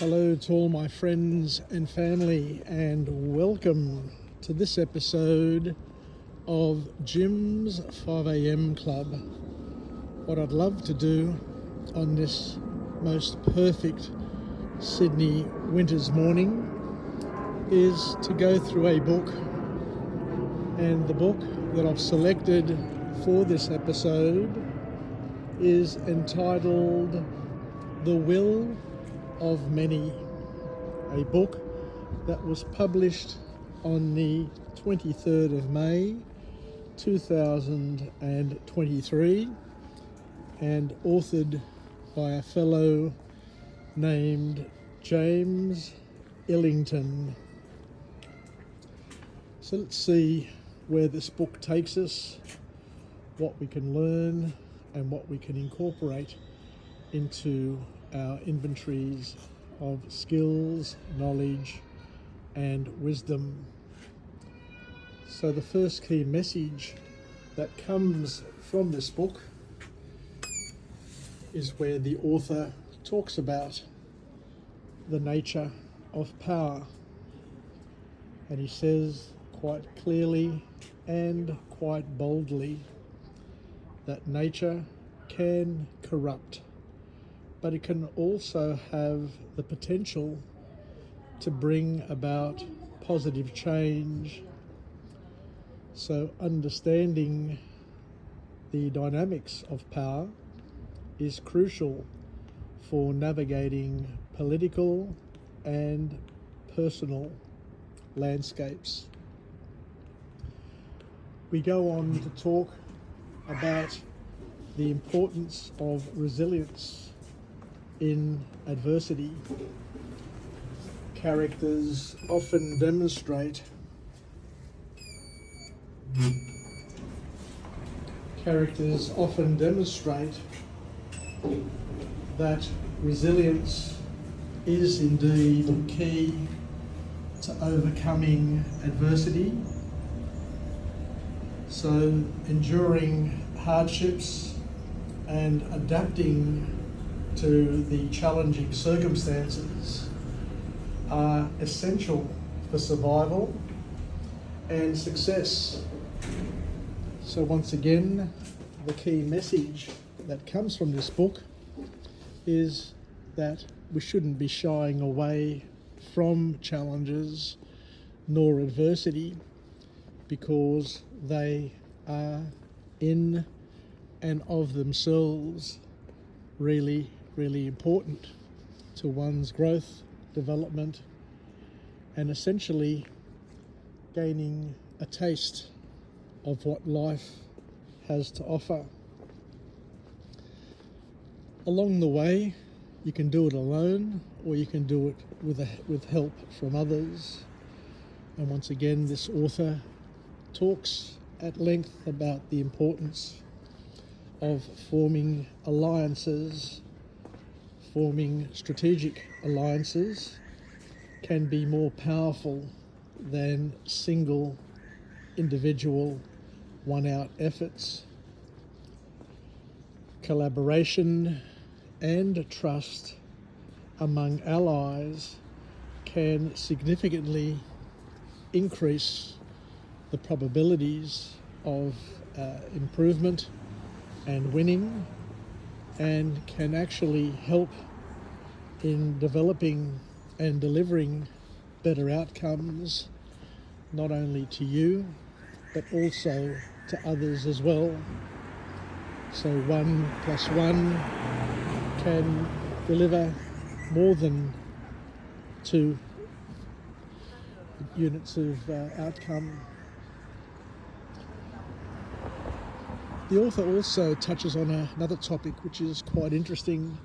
Hello to all my friends and family, and welcome to this episode of Jim's 5am Club. What I'd love to do on this most perfect Sydney winter's morning is to go through a book, and the book that I've selected for this episode is entitled The Will of Many, a book that was published on the 23rd of May 2023 and authored by a fellow named James Islington. So let's see where this book takes us, what we can learn and what we can incorporate into our inventories of skills, knowledge and wisdom. So the first key message that comes from this book is where the author talks about the nature of power, and he says quite clearly and quite boldly that nature can corrupt, but it can also have the potential to bring about positive change. So understanding the dynamics of power is crucial for navigating political and personal landscapes. We go on to talk about the importance of resilience in adversity. Characters often demonstrate that resilience is indeed key to overcoming adversity. So enduring hardships and adapting to the challenging circumstances are essential for survival and success. So once again, the key message that comes from this book is that we shouldn't be shying away from challenges nor adversity, because they are in and of themselves really important to one's growth, development, and essentially gaining a taste of what life has to offer. Along the way, you can do it alone or you can do it with help from others. And once again, this author talks at length about the importance of forming alliances. Forming strategic alliances can be more powerful than single individual one-out efforts. Collaboration and trust among allies can significantly increase the probabilities of improvement and winning, and can actually help in developing and delivering better outcomes, not only to you, but also to others as well. So 1 + 1 can deliver more than 2 units of outcome. The author also touches on another topic which is quite interesting,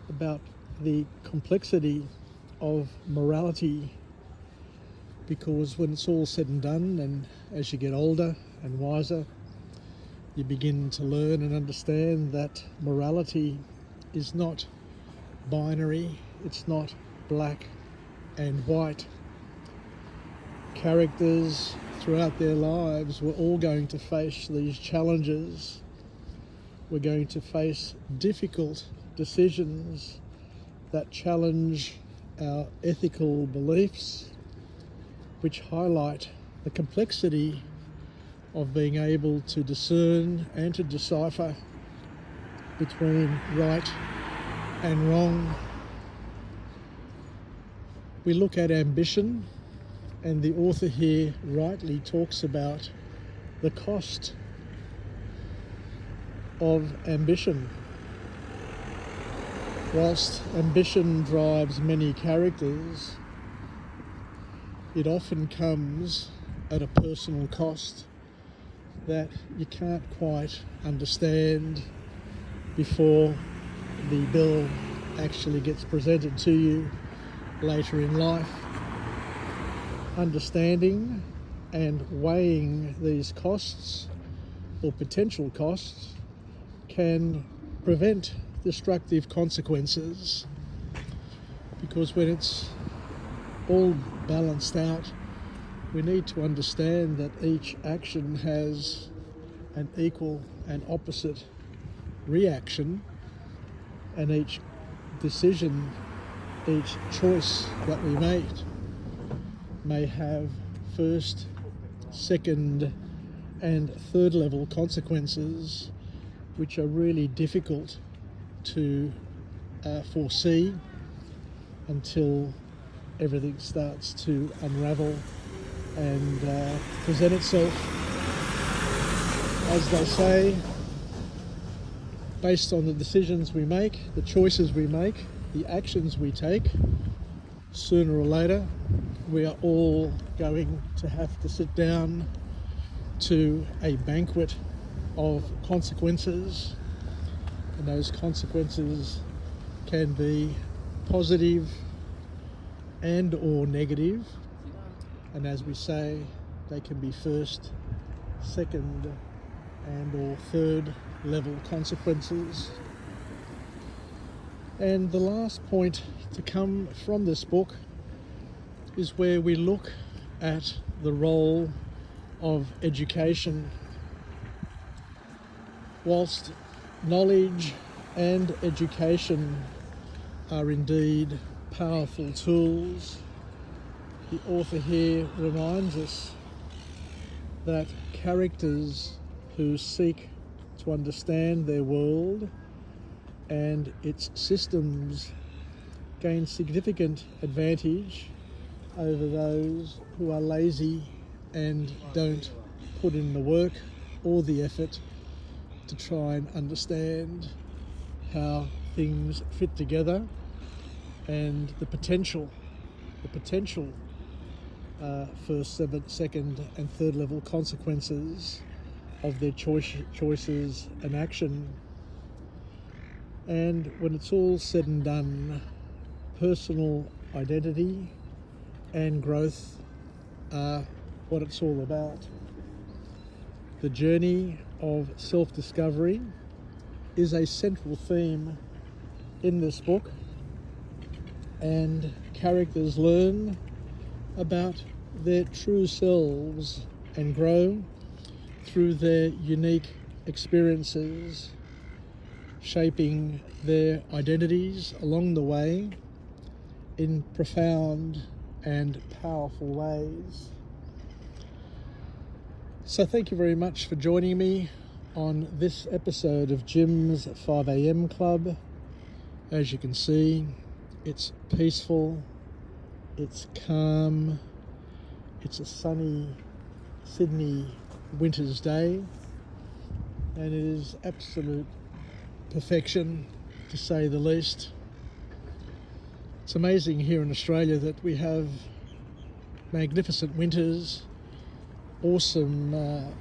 about the complexity of morality, because when it's all said and done, and as you get older and wiser, you begin to learn and understand that morality is not binary, it's not black and white. Characters throughout their lives were all going to face these challenges. We're going to face difficult decisions that challenge our ethical beliefs, which highlight the complexity of being able to discern and to decipher between right and wrong. We look at ambition, and the author here rightly talks about the cost of ambition. Whilst ambition drives many characters, it often comes at a personal cost that you can't quite understand before the bill actually gets presented to you later in life. Understanding and weighing these costs or potential costs can prevent destructive consequences, because when it's all balanced out, we need to understand that each action has an equal and opposite reaction, and each decision, each choice that we make may have first, second and third level consequences, which are really difficult to foresee until everything starts to unravel and present itself. As they say, based on the decisions we make, the choices we make, the actions we take, sooner or later we are all going to have to sit down to a banquet of consequences, and those consequences can be positive and or negative, and as we say, they can be first, second and or third level consequences. And the last point to come from this book is where we look at the role of education. Whilst knowledge and education are indeed powerful tools, the author here reminds us that characters who seek to understand their world and its systems gain significant advantage over those who are lazy and don't put in the work or the effort to try and understand how things fit together and the potential first, second and third level consequences of their choices and action. And when it's all said and done, personal identity and growth are what it's all about. The journey of self-discovery is a central theme in this book, and characters learn about their true selves and grow through their unique experiences, shaping their identities along the way in profound and powerful ways. So thank you very much for joining me on this episode of Jim's 5am Club. As you can see, it's peaceful, it's calm, it's a sunny Sydney winter's day, and it is absolute perfection, to say the least. It's amazing here in Australia that we have magnificent winters, awesome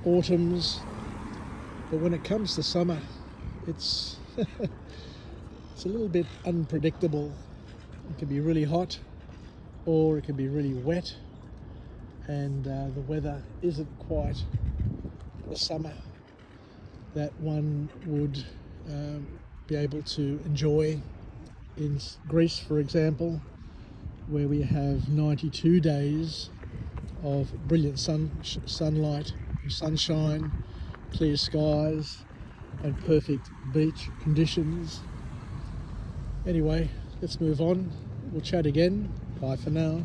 autumns, but when it comes to summer, it's it's a little bit unpredictable. It can be really hot or it can be really wet, and the weather isn't quite the summer that one would be able to enjoy in Greece, for example, where we have 92 days of brilliant sunlight, sunshine, clear skies and perfect beach conditions. Anyway, let's move on We'll chat again. Bye for now.